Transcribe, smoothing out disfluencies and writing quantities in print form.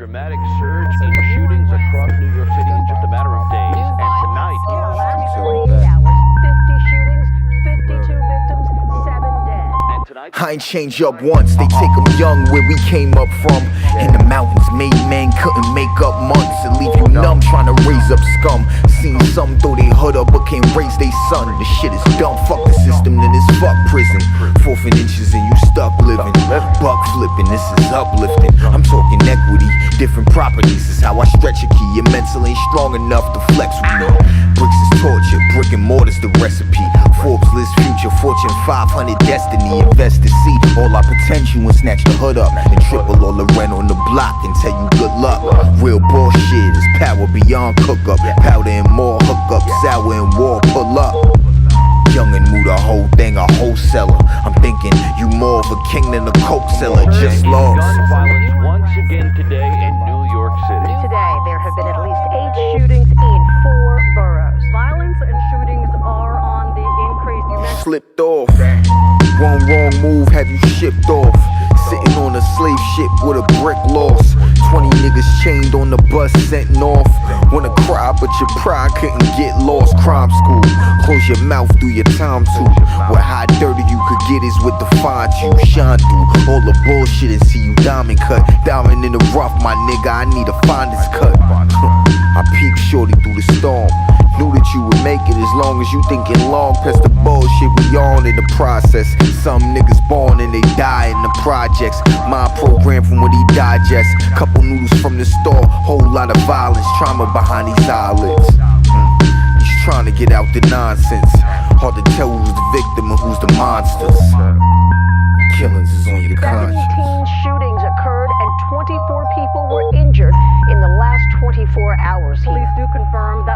dramatic surge in shootings across New York City in just a matter of days. And tonight, 48 hours, 50 shootings, 52 victims, 7 dead. and tonight, I ain't changed up once, they take them young where we came up from. In the mountains, made man couldn't make up months and leave you numb trying to raise up scum. Seen some throw they hood up but can't raise they son. The shit is dumb, fuck the system, then it's fuck prison. 4 inches and you stuck living. Buck flipping, this is uplifting. I'm talking equity, different properties is how I stretch a key. Your mental ain't strong enough to flex with me. Bricks is torture, brick and mortar's the recipe. Forbes list future, Fortune 500 destiny. Invest to see all our potential and snatch the hood up and triple all the rent on the block and tell you good luck. Real bullshit is power beyond cook up. Powder and more hook up, sour and war pull up. Young and move the whole thing a wholesaler. I'm thinking you more of a king than a coke seller. Just lost. gun violence once again today in New York City. Today, there have been at least 8 shootings in 4 boroughs. Violence and shootings are on the increase. You mentioned Slipped off. One wrong move have you shipped off. Sitting on a slave ship with a brick loss. 20 niggas chained on the bus sent north. Wanna cry but your pride couldn't get lost. Crime school, close your mouth, do your time too. What how dirty you could get is with the font you shine through all the bullshit and see you diamond cut. Diamond in the rough, my nigga, I need a finder's cut. I peeked shorty through the storm. Knew that you would make it as long as you thinking long past the bullshit we on in the process. Some niggas born and they die in the projects. My program from what he digests. Couple noodles from the store, whole lot of violence, trauma behind these eyelids. He's trying to get out the nonsense. Hard to tell who's the victim and who's the monsters. Killings is on your 17 conscience. shootings occurred and 24 people were injured in the last 24 hours. Police do confirm that